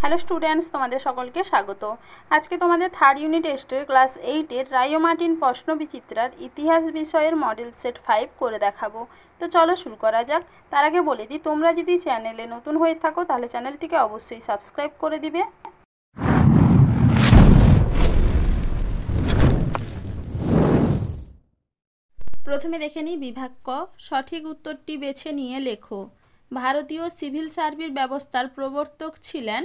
Hello students, তোমাদের সকলকে স্বাগত। আজকে তোমাদের থার্ড ইউনিট টেস্টের ক্লাস 8-এর রায়ো মার্টিন প্রশ্ন বিচিত্রার ইতিহাস বিষয়ের মডেল সেট 5 করে দেখাবো। তো চলো শুরু করা যাক। তার আগে বলে দিই, তোমরা যদি চ্যানেলে নতুন হয়ে থাকো তাহলে চ্যানেলটিকে অবশ্যই সাবস্ক্রাইব করে দিবে। প্রথমে দেখে নিই বিভাগ ক। সঠিক উত্তরটি বেছে নিয়ে লেখো। ভারতীয় সিভিল সার্ভিস ব্যবস্থার প্রবর্তক ছিলেন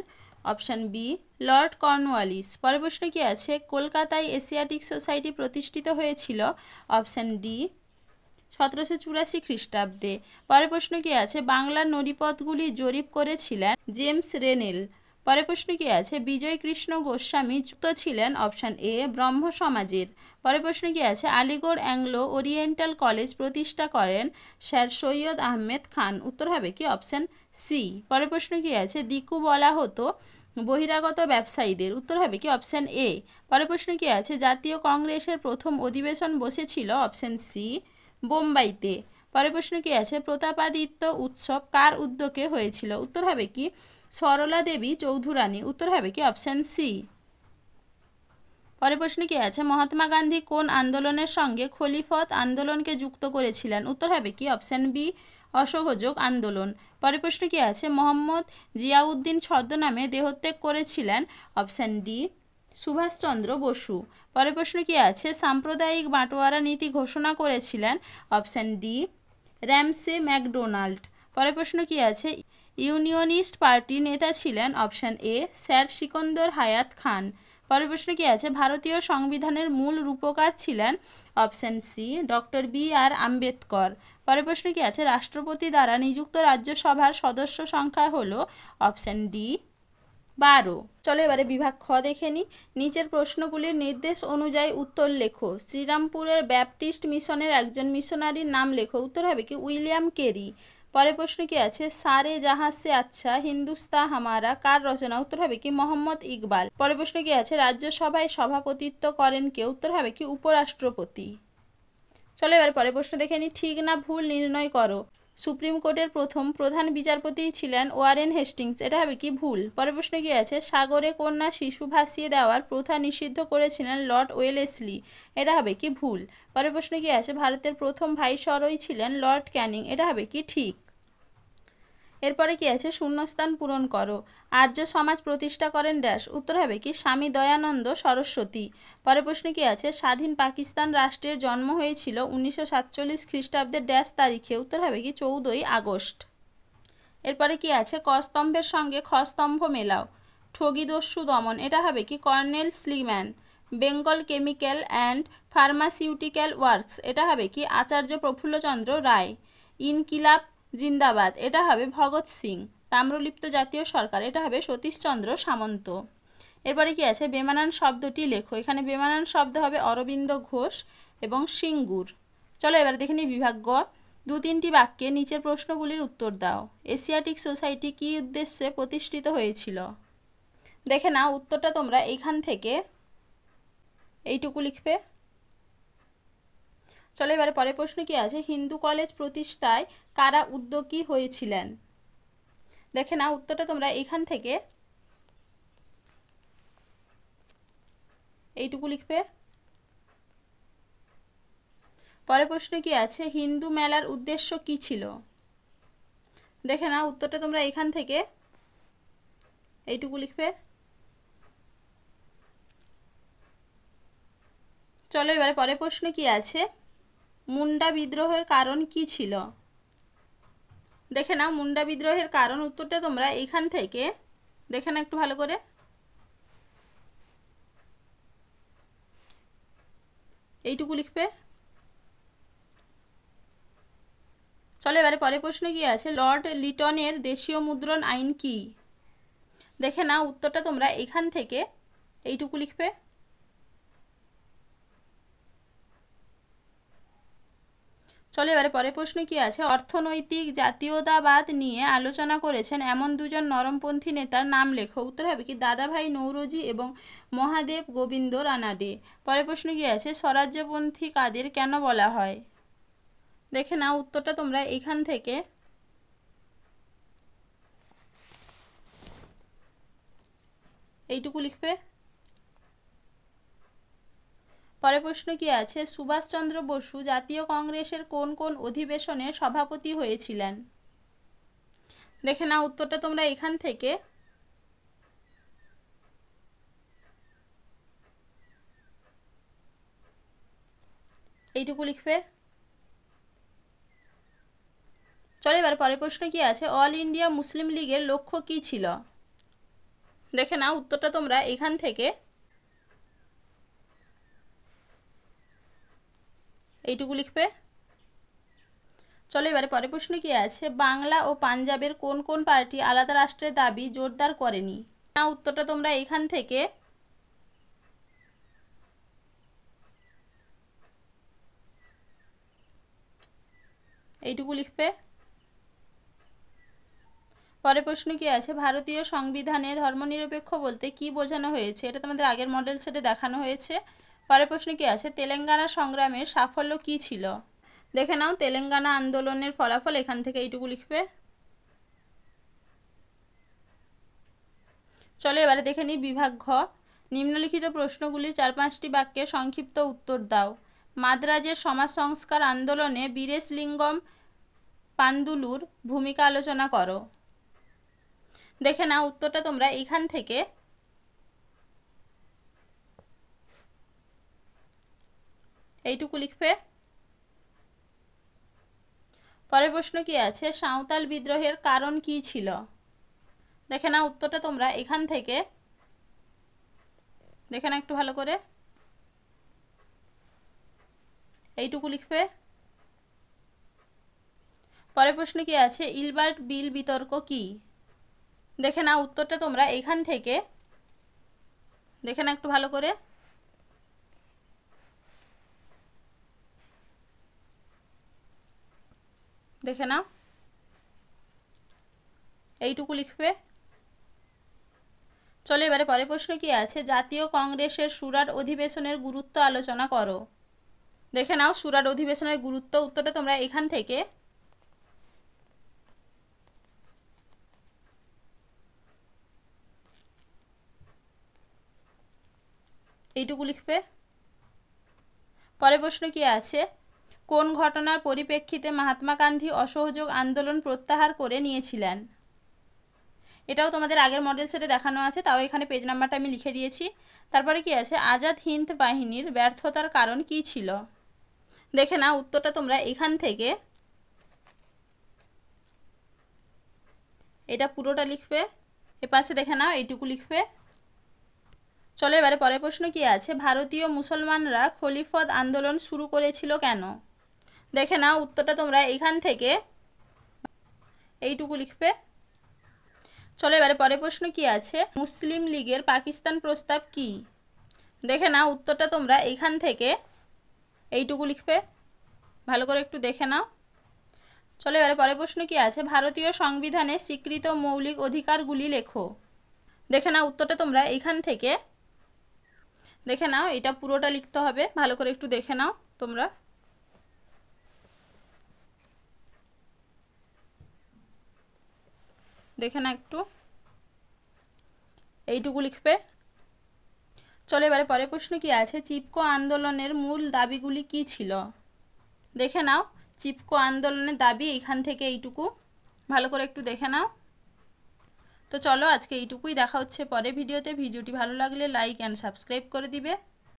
অপশান বি লর্ড কর্নওয়ালিস। পরের প্রশ্ন কি আছে? কলকাতায় এশিয়াটিক সোসাইটি প্রতিষ্ঠিত হয়েছিল অপশান ডি 1784 খ্রিস্টাব্দে। পরের প্রশ্ন কি আছে? বাংলার নদীপথগুলি জরিপ করেছিলেন জেমস রেনেল। পরের প্রশ্ন কি আছে? বিজয় কৃষ্ণ গোস্বামী যুক্ত ছিলেন অপশান এ ব্রহ্ম সমাজের। পরের প্রশ্ন কি আছে? আলিগড় অ্যাংলো ওরিয়েন্টাল কলেজ প্রতিষ্ঠা করেন স্যার সৈয়দ আহমেদ খান। উত্তর হবে কি অপশান সি। পরের প্রশ্ন কি আছে? দিকু বলা হতো বহিরাগত ব্যবসায়ীদের। উত্তর হবে কি অপশান এ। পরের প্রশ্ন কি আছে? জাতীয় কংগ্রেসের প্রথম অধিবেশন বসেছিল অপশান সি বোম্বাইতে। পরের প্রশ্ন কি আছে? প্রতাপাদিত্য উৎসব কার উদ্যোগে হয়েছিল? উত্তর হবে কি সরলা দেবী চৌধুরানী। উত্তর হবে কি অপশান সি। পরের প্রশ্ন কি আছে? মহাত্মা গান্ধী কোন আন্দোলনের সঙ্গে খলিফত আন্দোলনকে যুক্ত করেছিলেন? উত্তর হবে কি অপশান বি অসহযোগ আন্দোলন। পরের প্রশ্ন কি আছে? মোহাম্মদ জিয়াউদ্দিন ছদ্মনামে দেহত্যাগ করেছিলেন অপশান ডি সুভাষচন্দ্র বসু। পরের প্রশ্ন কি আছে? সাম্প্রদায়িক বাটোয়ারা নীতি ঘোষণা করেছিলেন অপশান ডি র্যামসে ম্যাকডোনাল্ড। পরের প্রশ্ন কি আছে? ইউনিয়নিস্ট পার্টির নেতা ছিলেন অপশান এ স্যার সিকন্দর হায়াত খান। পরের প্রশ্ন কি আছে? ভারতীয় সংবিধানের মূল রূপকার ছিলেন অপশান সি ডক্টর বি আর আম্বেদকর। পরের প্রশ্ন কি আছে? রাষ্ট্রপতি দ্বারা নিযুক্ত রাজ্যসভার সদস্য সংখ্যা হলো অপশান ডি 12। চলো এবারে বিভাগ খ দেখে নিই। নিচের প্রশ্নগুলির নির্দেশ অনুযায়ী উত্তর লেখো। শ্রীরামপুরের ব্যাপটিস্ট মিশনের একজন মিশনারির নাম লেখো। উত্তর হবে কি উইলিয়াম কেরি। পরের প্রশ্ন কি আছে? সারে জাহাঁ সে আচ্ছা হিন্দুস্তান হামারা কার রচনা? উত্তর হবে কি মোহাম্মদ ইকবাল। পরের প্রশ্ন কি আছে? রাজ্যসভায় সভাপতিত্ব করেন কে? উত্তর হবে কি উপরাষ্ট্রপতি। চলো এবার পরের প্রশ্ন দেখে নিই। ঠিক না ভুল নির্ণয় করো। সুপ্রিম কোর্টের প্রথম প্রধান বিচারপতি ছিলেন ওয়ারেন হেস্টিংস। এটা হবে কি ভুল। পরের প্রশ্ন কি আছে? সাগরে কন্যা শিশু ভাসিয়ে দেওয়ার প্রথা নিষিদ্ধ করেছিলেন লর্ড ওয়েলেসলি। এটা হবে কি ভুল। পরের প্রশ্ন কি আছে? ভারতের প্রথম ভাইসরয় ছিলেন লর্ড ক্যানিং। এটা হবে কি ঠিক। এরপরে কি আছে? শূন্যস্থান পূরণ করো। আর্য সমাজ প্রতিষ্ঠা করেন ড্যাশ। উত্তর হবে কি স্বামী দয়ানন্দ সরস্বতী। পরের প্রশ্ন কি আছে? স্বাধীন পাকিস্তান রাষ্ট্রের জন্ম হয়েছিল 1947 খ্রিস্টাব্দের ড্যাশ তারিখে। উত্তর হবে কি 14ই আগস্ট। এরপরে কি আছে? ক স্তম্ভের সঙ্গে খ স্তম্ভ মেলাও। ঠগীদস্যু দমন। এটা হবে কি colonel Sleeman. Bengal chemical and pharmaceutical works. এটা হবে কি আচার্য প্রফুল্লচন্দ্র রায়। ইনকিলাব জিন্দাবাদ। এটা হবে ভগৎ সিং। তাম্রলিপ্ত জাতীয় সরকার। এটা হবে সতীশচন্দ্র সামন্ত। এরপরে কি আছে? বেমানান শব্দটি লেখো। এখানে বেমানান শব্দ হবে অরবিন্দ ঘোষ এবং সিঙ্গুর। চলো এবারে দেখে নিই বিভাগ গ। 2-3টি বাক্যে নিচের প্রশ্নগুলির উত্তর দাও। এশিয়াটিক সোসাইটি কী উদ্দেশ্যে প্রতিষ্ঠিত হয়েছিল? দেখে নাও উত্তরটা তোমরা এইখান থেকে এইটুকু লিখবে। চলো এবারে পরের প্রশ্ন কি আছে? হিন্দু কলেজ প্রতিষ্ঠায় কারা উদ্যোগী হয়েছিলেন? দেখে নাও উত্তরটা তোমরা এইখান থেকে এইটুকু লিখবে। পরের প্রশ্ন কি আছে? হিন্দু মেলার উদ্দেশ্য কি ছিল? দেখে নাও উত্তরটা তোমরা এখান থেকে এইটুকু লিখবে। চলো এবারে পরের প্রশ্ন কি আছে? মুন্ডা বিদ্রোহের কারণ কি ছিল? দেখে নাও মুন্ডা বিদ্রোহের কারণ। উত্তরটা তোমরা এইখান থেকে দেখে নাও একটু ভালো করে এইটুকু লিখবে। চলো এবারে পরের প্রশ্ন কি আছে? লর্ড লিটনের দেশীয় মুদ্রণ আইন কি? দেখে নাও উত্তরটা তোমরা এখান থেকে এইটুকু লিখবে। চলো এবারে পরের প্রশ্ন কি আছে? অর্থনৈতিক জাতীয়তাবাদ নিয়ে আলোচনা করেছেন এমন দুজন নরমপন্থী নেতার নাম লেখো। উত্তর হবে কি দাদাভাই নৌরোজি এবং মহাদেব গোবিন্দ রানাডে। পরের প্রশ্ন কি আছে? স্বরাজ্যপন্থী কাদের কেন বলা হয়? দেখে নাও উত্তরটা তোমরা এখান থেকে এইটুকু লিখবে। পরের প্রশ্ন কি আছে, সুভাষচন্দ্র বসু জাতীয় কংগ্রেসের কোন কোন অধিবেশনে সভাপতি হয়েছিলেন? দেখে নাও উত্তরটা তোমরা এখান থেকে। এইটুকু লিখবে। চলো এবার পরের প্রশ্ন কি আছে, অল ইন্ডিয়া মুসলিম লীগের লক্ষ্য কি ছিল? দেখে নাও উত্তরটা তোমরা এখান থেকে। এইটুকু লিখবে। চলো এবারে পরের প্রশ্ন কি আছে, বাংলা ও পাঞ্জাবের কোন কোন পার্টি আলাদা রাষ্ট্রের দাবি জোরদার করেনি? না উত্তরটা তোমরা এখান থেকে। এইটুকু লিখবে। পরের প্রশ্ন কি আছে, ভারতীয় সংবিধানে ধর্মনিরপেক্ষ বলতে কি বোঝানো হয়েছে? এটা তোমাদের আগের মডেল সেটে দেখানো হয়েছে। পরের প্রশ্ন কি আছে, তেলেঙ্গানা সংগ্রামের সাফল্য কি ছিল? দেখে নাও তেলেঙ্গানা আন্দোলনের ফলাফল এখান থেকে। এইটুকু লিখবে। চলো এবারে দেখে নিই বিভাগ ঘ। নিম্নলিখিত প্রশ্নগুলি 4-5টি বাক্যে সংক্ষিপ্ত উত্তর দাও। মাদ্রাজের সমাজ সংস্কার আন্দোলনে বীরেশলিঙ্গম পান্দুলুর ভূমিকা আলোচনা করো। দেখে নাও উত্তরটা তোমরা এখান থেকে। এইটুকু লিখবে। পরের প্রশ্ন কি আছে, সাঁওতাল বিদ্রোহের কারণ কি ছিল? দেখে নাও উত্তরটা তোমরা এখান থেকে। দেখে নাও একটু ভালো করে। এইটুকু লিখবে। পরের প্রশ্ন কি আছে, ইলবার্ট বিল বিতর্ক কি? দেখে নাও উত্তরটা তোমরা এখান থেকে। দেখে নাও একটু ভালো করে। দেখে নাও। এইটুকু লিখবে। চলো এবারে পরের প্রশ্ন কি আছে, জাতীয় কংগ্রেসের সুরাট অধিবেশনের গুরুত্ব আলোচনা করো। দেখে নাও সুরাট অধিবেশনের গুরুত্ব। উত্তরটা তোমরা এখান থেকে। এইটুকু লিখবে। পরের প্রশ্ন কি আছে, কোন ঘটনার পরিপ্রেক্ষিতে মহাত্মা গান্ধী অসহযোগ আন্দোলন প্রত্যাহার করে নিয়েছিলেন? এটাও তোমাদের আগের মডেল সেটে দেখানো আছে, তাও এখানে পেজ নাম্বারটা আমি লিখে দিয়েছি। তারপরে কি আছে, আজাদ হিন্দ বাহিনীর ব্যর্থতার কারণ কি ছিল? দেখে নাও উত্তরটা তোমরা এখান থেকে। এটা পুরোটা লিখবে। এপাশে দেখে নাও এইটুকু লিখবে। চলো এবারে পরের প্রশ্ন কি আছে, ভারতীয় মুসলমানরা খলিফত আন্দোলন শুরু করেছিল কেন? দেখে নাও উত্তরটা তোমরা এখান থেকে। এইটুকু লিখবে। চলো এবারে পরের প্রশ্ন কি আছে, মুসলিম লীগের পাকিস্তান প্রস্তাব কি? দেখে নাও উত্তরটা তোমরা এখান থেকে। এইটুকু লিখবে। ভালো করে একটু দেখে নাও। চলো এবারে পরের প্রশ্ন কি আছে, ভারতীয় সংবিধানে স্বীকৃত মৌলিক অধিকারগুলি লেখো। দেখে নাও উত্তরটা তোমরা এখান থেকে। দেখে নাও এটা পুরোটা লিখতে হবে। ভালো করে একটু দেখে নাও তোমরা। দেখে নাও একটু। এইটুকু লিখবে। চলো এবারে পরের প্রশ্ন কি আছে, চিপকো আন্দোলনের মূল দাবিগুলি কি ছিল? দেখে নাও চিপকো আন্দোলনের দাবি এখান থেকে এইটুকু। ভালো করে একটু দেখে নাও। তো চলো আজকে এইটুকুই, দেখা হচ্ছে পরের ভিডিওতে। ভিডিওটি ভালো লাগলে লাইক অ্যান্ড সাবস্ক্রাইব করে দিবে।